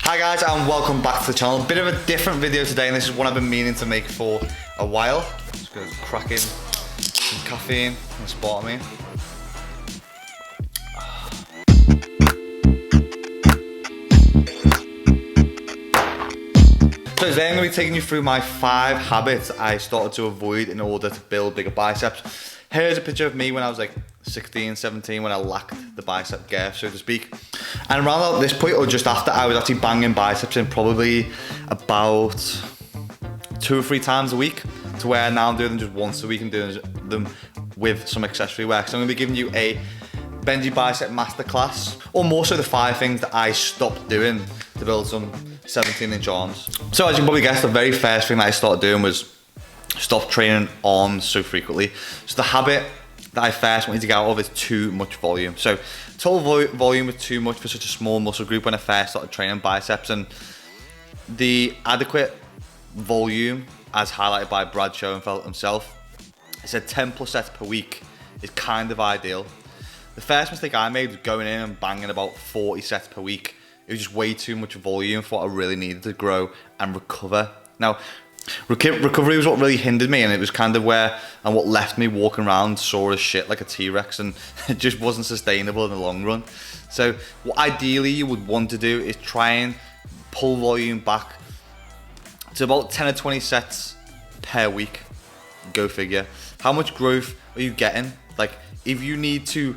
Hi guys, and welcome back to the channel. Bit of a different video today, and this is one I've been meaning to make for a while. Just gonna crack in some caffeine and a spot of me. So today I'm going to be taking you through my 5 habits I started to avoid in order to build bigger biceps. Here's a picture of me when I was like 16, 17, when I lacked the bicep girth, so to speak. And around this point, or just after, I was actually banging biceps in probably about 2 or 3 times a week, to where now I'm doing them just once a week and doing them with some accessory work. So I'm going to be giving you a Benji bicep masterclass, or more so the 5 things that I stopped doing to build some 17-inch arms. So as you can probably guess, the very first thing that I started doing was stop training arms so frequently. So the habit that I first wanted to get out of is too much volume. So total volume was too much for such a small muscle group when I first started training biceps, and the adequate volume, as highlighted by Brad Schoenfeld himself, he said 10 plus sets per week is kind of ideal. The first mistake I made was going in and banging about 40 sets per week. It was just way too much volume for what I really needed to grow and recover. Now, recovery was what really hindered me, and it was kind of where and what left me walking around sore as shit like a T-Rex, and it just wasn't sustainable in the long run. So what ideally you would want to do is try and pull volume back to about 10 or 20 sets per week. Go figure. How much growth are you getting? Like, if you need to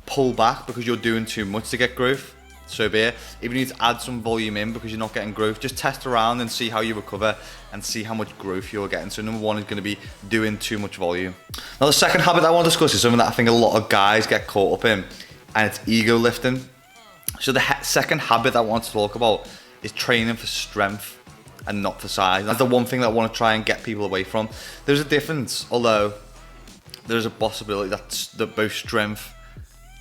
pull back because you're doing too much to get growth, so be it. If you need to add some volume in because you're not getting growth, just test around and see how you recover and see how much growth you're getting. So number 1 is going to be doing too much volume. Now the second habit that I want to discuss is something that I think a lot of guys get caught up in, and it's ego lifting. So the second habit that I want to talk about is training for strength and not for size. That's the one thing that I want to try and get people away from. There's a difference, although there's a possibility that both strength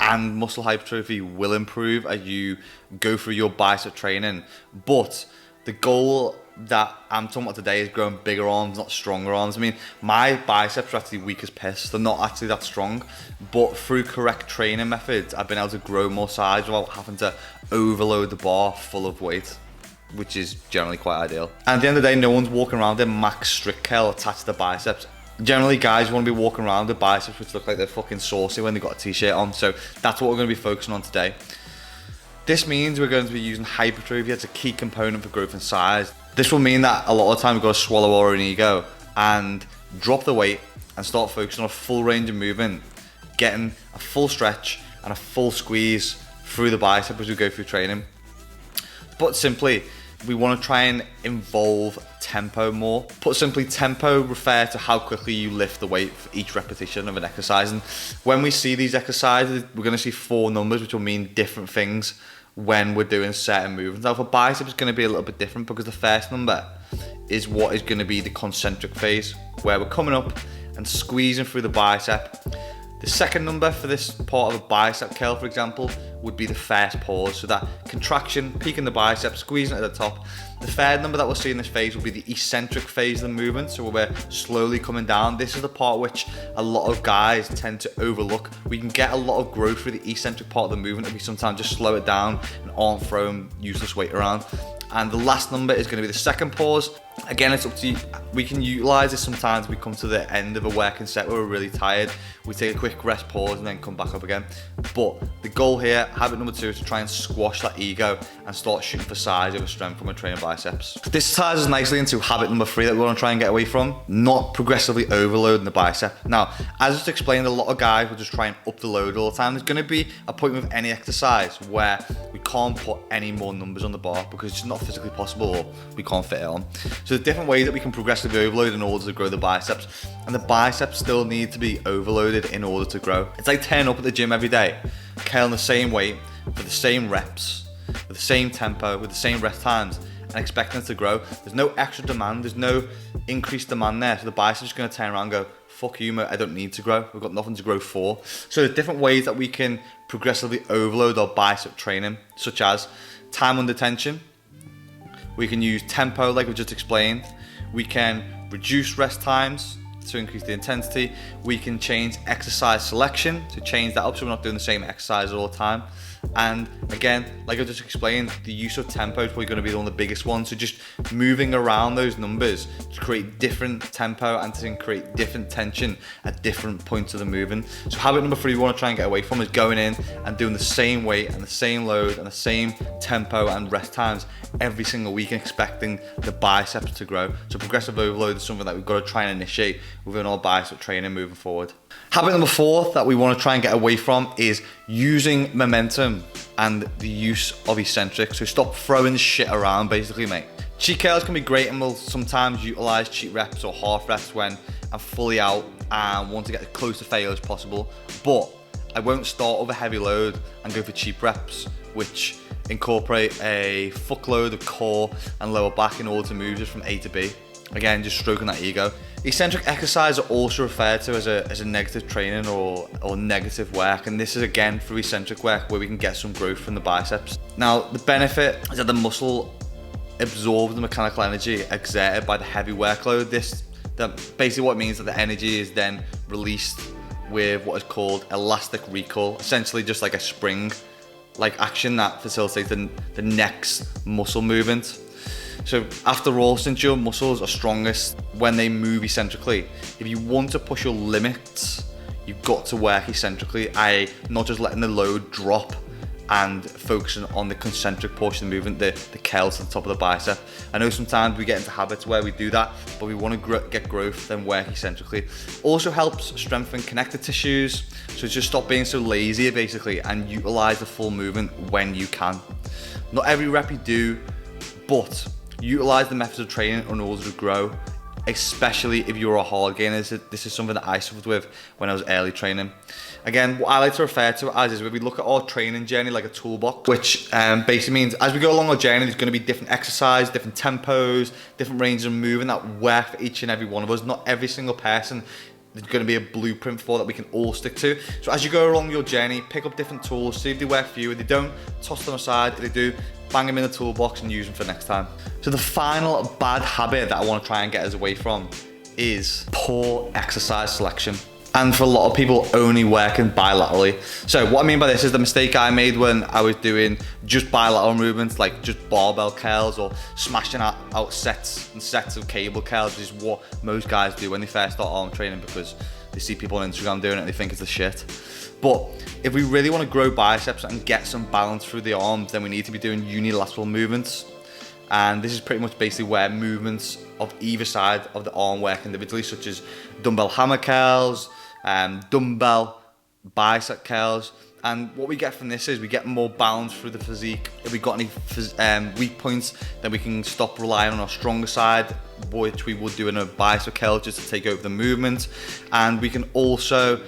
and muscle hypertrophy will improve as you go through your bicep training. But the goal that I'm talking about today is growing bigger arms, not stronger arms. I mean, my biceps are actually weak as piss. They're not actually that strong, but through correct training methods, I've been able to grow more size without having to overload the bar full of weight, which is generally quite ideal. And at the end of the day, no one's walking around in max strict curl attached to the biceps. Generally, guys want to be walking around with biceps which look like they're fucking saucy when they've got a t-shirt on. So that's what we're going to be focusing on today. This means we're going to be using hypertrophy as a key component for growth and size. This will mean that a lot of the time we've got to swallow our own ego and drop the weight and start focusing on a full range of movement, getting a full stretch and a full squeeze through the bicep as we go through training. But simply, we want to try and involve tempo more. Put simply, tempo refers to how quickly you lift the weight for each repetition of an exercise. And when we see these exercises, we're going to see 4 numbers, which will mean different things when we're doing certain movements. Now for biceps, it's going to be a little bit different because the first number is what is going to be the concentric phase, where we're coming up and squeezing through the bicep. The second number for this part of a bicep curl, for example, would be the first pause. So that contraction, peaking the bicep, squeezing it at the top. The third number that we'll see in this phase will be the eccentric phase of the movement. So we're slowly coming down. This is the part which a lot of guys tend to overlook. We can get a lot of growth through the eccentric part of the movement if we sometimes just slow it down and aren't throwing useless weight around. And the last number is going to be the second pause. Again, it's up to you. We can utilize this sometimes. We come to the end of a working set where we're really tired. We take a quick rest, pause, and then come back up again. But the goal here, habit number 2, is to try and squash that ego and start shooting for size over strength when we're training biceps. This ties us nicely into habit number 3 that we want to try and get away from: not progressively overloading the bicep. Now, as just explained, a lot of guys will just try and up the load all the time. There's going to be a point with any exercise where we can't put any more numbers on the bar because it's not physically possible, or we can't fit it on. So there's different ways that we can progressively overload in order to grow the biceps, and the biceps still need to be overloaded in order to grow. It's like turning up at the gym every day, curling the same weight for the same reps, with the same tempo, with the same rest times, and expecting it to grow. There's no extra demand, there's no increased demand there, so the biceps is going to turn around and go, fuck you mate, I don't need to grow, we've got nothing to grow for. So there's different ways that we can progressively overload our bicep training, such as time under tension. We can use tempo like we just explained. We can reduce rest times to increase the intensity. We can change exercise selection to change that up so we're not doing the same exercise all the time. And again, like I just explained, the use of tempo is probably going to be one of the biggest ones. So just moving around those numbers to create different tempo and to create different tension at different points of the movement. So habit number 3 we want to try and get away from is going in and doing the same weight and the same load and the same tempo and rest times every single week and expecting the biceps to grow. So progressive overload is something that we've got to try and initiate within our bicep training moving forward. Habit number 4 that we want to try and get away from is using momentum and the use of eccentric. So stop throwing shit around basically, mate. Cheat curls can be great and we'll sometimes utilize cheat reps or half reps when I'm fully out and want to get as close to failure as possible. But I won't start with a heavy load and go for cheap reps, which incorporate a fuckload of core and lower back in order to move just from A to B. Again, just stroking that ego. Eccentric exercise are also referred to as a negative training or negative work, and this is again through eccentric work where we can get some growth from the biceps. Now, the benefit is that the muscle absorbs the mechanical energy exerted by the heavy workload. That basically what it means that the energy is then released with what is called elastic recall, essentially just like a spring-like action that facilitates the next muscle movement. So after all, since your muscles are strongest when they move eccentrically, if you want to push your limits, you've got to work eccentrically, i.e. not just letting the load drop and focusing on the concentric portion of the movement, the curl to the top of the bicep. I know sometimes we get into habits where we do that, but we want to get growth, then work eccentrically. Also helps strengthen connective tissues, so just stop being so lazy basically and utilize the full movement when you can. Not every rep you do, but utilize the methods of training in order to grow, especially if you're a hard gainer. This is something that I suffered with when I was early training. Again, what I like to refer to it as is when we look at our training journey like a toolbox, which basically means as we go along our journey, there's going to be different exercise, different tempos, different ranges of movement that work for each and every one of us. Not every single person there's going to be a blueprint for that we can all stick to. So as you go along your journey, pick up different tools, see if they work for you. If they don't, toss them aside. If they do, bang them in the toolbox and use them for next time. So the final bad habit that I want to try and get us away from is poor exercise selection. And for a lot of people, only working bilaterally. So what I mean by this is the mistake I made when I was doing just bilateral movements, like just barbell curls or smashing out sets and sets of cable curls, which is what most guys do when they first start arm training because they see people on Instagram doing it and they think it's the shit. But if we really want to grow biceps and get some balance through the arms, then we need to be doing unilateral movements. And this is pretty much basically where movements of either side of the arm work individually, such as dumbbell hammer curls, dumbbell bicep curls. And what we get from this is we get more balance through the physique. If we've got any weak points, then we can stop relying on our stronger side, which we would do in a bicep curl just to take over the movement. And we can also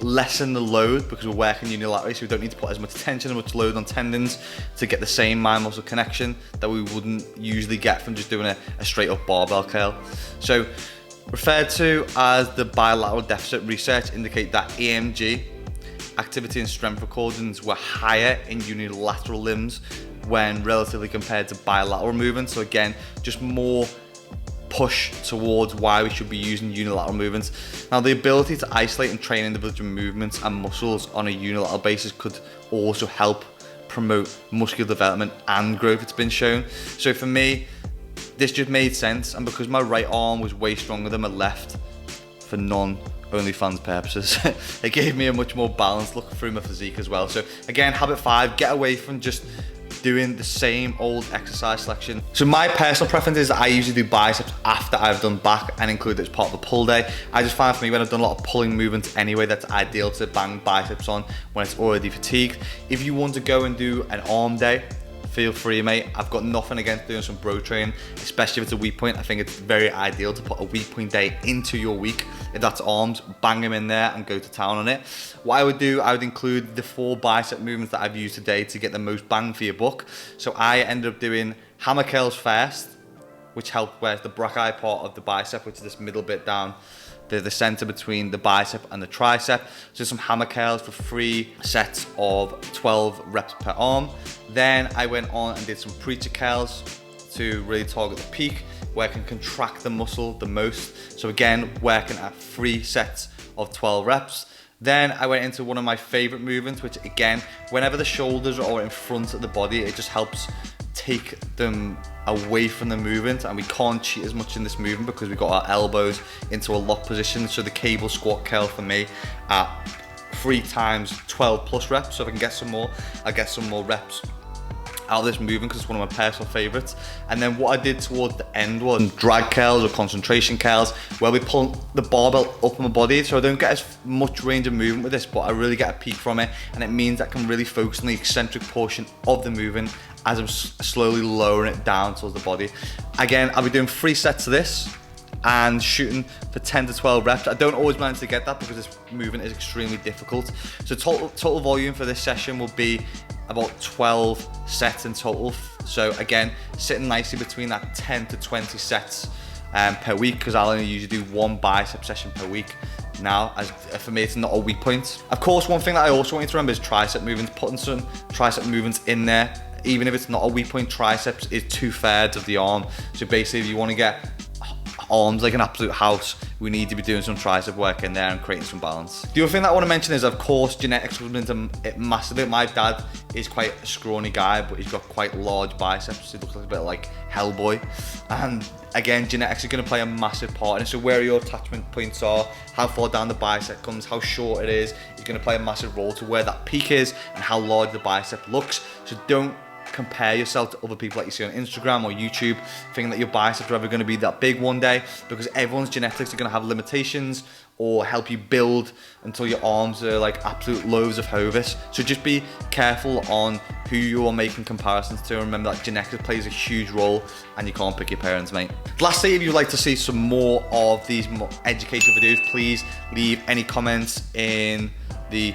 lessen the load because we're working unilaterally, so we don't need to put as much tension and much load on tendons to get the same mind muscle connection that we wouldn't usually get from just doing a straight up barbell curl. So referred to as the bilateral deficit, research indicate that EMG, activity and strength recordings, were higher in unilateral limbs when relatively compared to bilateral movements. So again, just more push towards why we should be using unilateral movements. Now, the ability to isolate and train individual movements and muscles on a unilateral basis could also help promote muscular development and growth, it's been shown. So for me, this just made sense, and because my right arm was way stronger than my left for non-OnlyFans purposes, it gave me a much more balanced look through my physique as well. So again, habit 5, get away from just doing the same old exercise selection. So my personal preference is I usually do biceps after I've done back and include it as part of the pull day. I just find for me when I've done a lot of pulling movements anyway, that's ideal to bang biceps on when it's already fatigued. If you want to go and do an arm day, feel free, mate. I've got nothing against doing some bro training, especially if it's a weak point. I think it's very ideal to put a weak point day into your week. If that's arms, bang them in there and go to town on it. What I would do, I would include the 4 bicep movements that I've used today to get the most bang for your buck. So I ended up doing hammer curls first, which helped where's the brachii part of the bicep, which is this middle bit down the center between the bicep and the tricep. So some hammer curls for 3 sets of 12 reps per arm. Then I went on and did some preacher curls to really target the peak, where I can contract the muscle the most. So again, working at 3 sets of 12 reps. Then I went into one of my favorite movements, which again, whenever the shoulders are in front of the body, it just helps take them away from the movement, and we can't cheat as much in this movement because we've got our elbows into a lock position. So the cable squat curl for me at 3 times 12 plus reps. So if I can get some more, I'll get some more reps out of this movement because it's one of my personal favorites. And then what I did towards the end was drag curls or concentration curls, where we pull the barbell up my body. So I don't get as much range of movement with this, but I really get a peak from it, and it means I can really focus on the eccentric portion of the movement as I'm slowly lowering it down towards the body. Again, I'll be doing 3 sets of this and shooting for 10 to 12 reps. I don't always manage to get that because this movement is extremely difficult. So total volume for this session will be about 12 sets in total. So again, sitting nicely between that 10 to 20 sets per week, because I'll only usually do 1 bicep session per week now, as for me it's not a weak point. Of course, one thing that I also want you to remember is tricep movements. Putting some tricep movements in there, even if it's not a weak point. Triceps is 2/3 of the arm. So basically, if you want to get arms like an absolute house, we need to be doing some tricep work in there and creating some balance. The other thing that I want to mention is, of course, genetics comes into it massively. My dad is quite a scrawny guy, but he's got quite large biceps. He looks like a bit like Hellboy. And again, genetics are going to play a massive part in it. So where your attachment points are, how far down the bicep comes, how short it is going to play a massive role to where that peak is and how large the bicep looks. So don't compare yourself to other people that you see on Instagram or YouTube, thinking that your biceps are ever going to be that big one day, because everyone's genetics are going to have limitations or help you build until your arms are like absolute loaves of Hovis. So just be careful on who you are making comparisons to, and remember that genetics plays a huge role and you can't pick your parents, mate. Lastly, if you'd like to see some more of these more educational videos, please leave any comments in the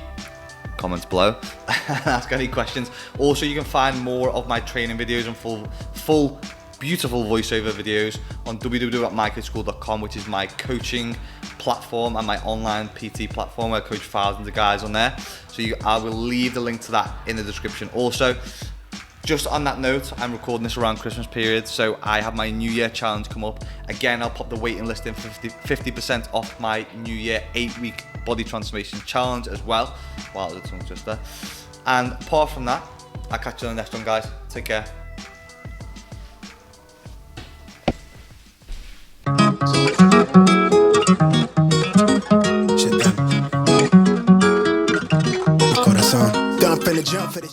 comments below and ask any questions. Also, you can find more of my training videos and full beautiful voiceover videos on www.mycoachschool.com, which is my coaching platform and my online PT platform where I coach thousands of guys on there. So I will leave the link to that in the description. Also, just on that note, I'm recording this around Christmas period, so I have my New Year challenge come up. Again, I'll pop the waiting list in for 50% off my New Year 8-week body transformation challenge as well. Wow, there's a tongue twister. And apart from that, I'll catch you on the next one, guys. Take care. Shit done. Mi corazón, don't finna jump for this.